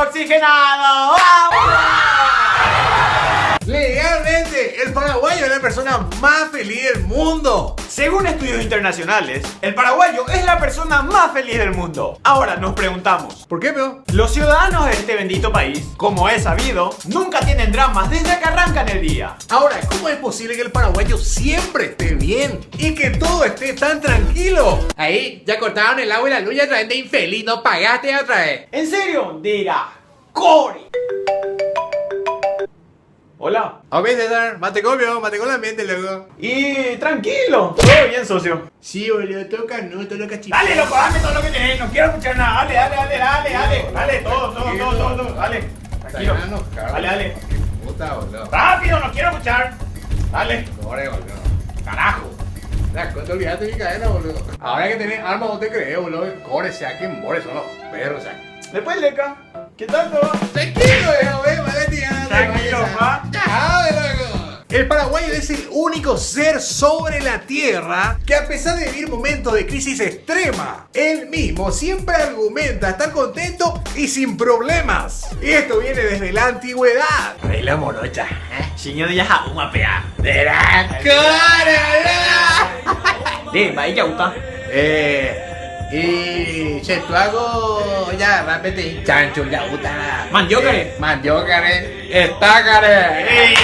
desoxigenado. Legalmente, el paraguayo es la persona más feliz del mundo. Según estudios internacionales, el paraguayo es la persona más feliz del mundo. Ahora nos preguntamos, ¿Por qué, peor? los ciudadanos de este bendito país, como es sabido, nunca tienen dramas desde que arrancan el día. Ahora, ¿cómo es posible que el paraguayo siempre esté bien y que todo esté tan tranquilo? Ahí, ya cortaron el agua y la luz y otra vez de infeliz, no pagaste otra vez. ¿En serio? Dirá, Cori. Hola. A ver, César, mate con el ambiente, loco. Y tranquilo, todo bien, socio. Sí, boludo, toca no, todo lo cachipán. Dale, loco, dame todo lo que tenés, no quiero escuchar nada. Dale, todo, dale. Tranquilo. Dale. Puta, boludo. Rápido, no quiero escuchar. Dale. Pobre, boludo. Carajo. Te olvidaste de mi cadena, boludo. Ahora que tenés armas, vos te crees, boludo. Core, sea que more, son los perros, o sea. Después, Leca, ¿qué tal todo? Tranquilo, viejo, vale, Tranquilo, pa. El paraguayo es el único ser sobre la tierra que, a pesar de vivir momentos de crisis extrema, él mismo siempre argumenta estar contento y sin problemas. Y esto viene desde la antigüedad. Ay, la morocha. Señor, ya jauma pea. ¡De la cara! De, va, ya gusta. Y che, tú hago ya, rápete. Chancho, ya gusta. Mandiócare. Mandiócare. Estácare.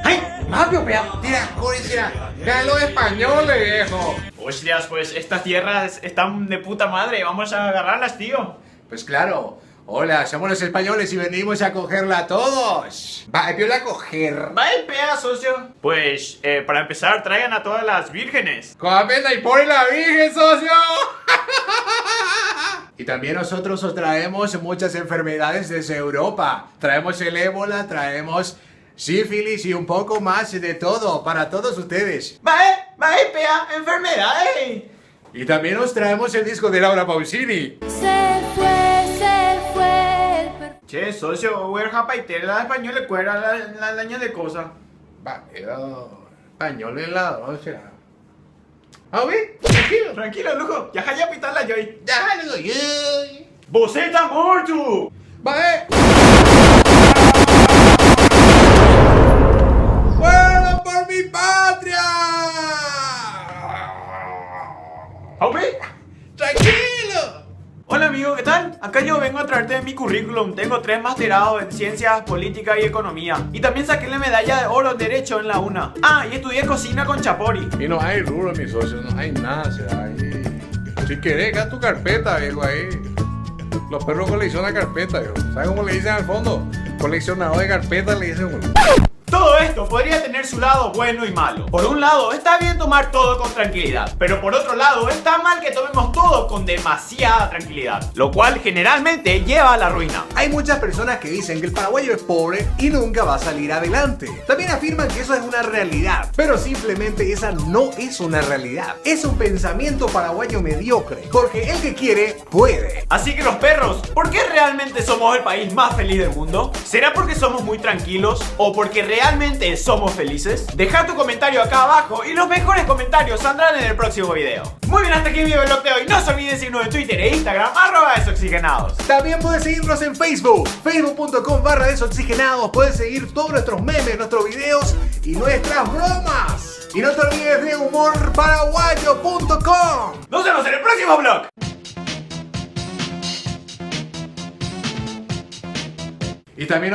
¡Ay! ¡Rápido, pea! Tira, corre, tira. Vean los españoles, viejo. Hostias, pues estas tierras están de puta madre. Vamos a agarrarlas, tío. Pues claro. Hola, somos los españoles y venimos a cogerla a todos. Va, piola a coger. Va el pea, socio. Pues, para empezar, traigan a todas las vírgenes. Cómela y ponle la virgen, socio. Y también nosotros os traemos muchas enfermedades desde Europa. Traemos el ébola, traemos sífilis y un poco más de todo para todos ustedes. Va el pea, enfermedades. Y también os traemos el disco de Laura Pausini. Se fue el Che, socio, ver japaitera la español le cuera la daño de cosas. Va, era español en la noche. A ver, tranquilo. Tranquilo, lujo. Ya jaya pitarla yo. Ya, le doy. ¡Boceta mortu! Va, ¡Vuelo por mi patria! ¡Aupe! ¡Tranquilo! Hola amigo, ¿qué tal? Acá yo vengo a traerte mi currículum. Tengo 3 masterados en ciencias, política y economía. Y también saqué la medalla de oro en derecho en la UNA. Ah, y estudié cocina con Chapori. Y no hay rubro, mis socios, no hay nada, será ahí. Si querés, acá tu carpeta, viejo, ahí. Los perros coleccionan carpeta, viejo. ¿Sabes cómo le dicen al fondo? Coleccionador de carpetas le dicen, boludo. Todo esto podría tener su lado bueno y malo. Por un lado, está bien tomar todo con tranquilidad, pero por otro lado, está mal que tomemos todo con demasiada tranquilidad, lo cual generalmente lleva a la ruina. Hay muchas personas que dicen que el paraguayo es pobre y nunca va a salir adelante. También afirman que eso es una realidad, pero simplemente esa no es una realidad. Es un pensamiento paraguayo mediocre, porque el que quiere, puede. Así que los perros, ¿por qué realmente somos el país más feliz del mundo? ¿Será porque somos muy tranquilos o porque realmente somos felices? Deja tu comentario acá abajo y los mejores comentarios saldrán en el próximo video. Muy bien, hasta aquí el video del vlog de hoy. No se olviden seguirnos en Twitter e Instagram @desoxigenados. También puedes seguirnos en Facebook, facebook.com/desoxigenados. Puedes seguir todos nuestros memes, nuestros videos y nuestras bromas. Y no te olvides de humorparaguayo.com. Nos vemos en el próximo vlog. Y también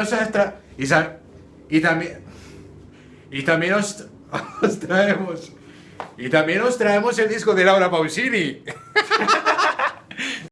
nos traemos el disco de Laura Pausini.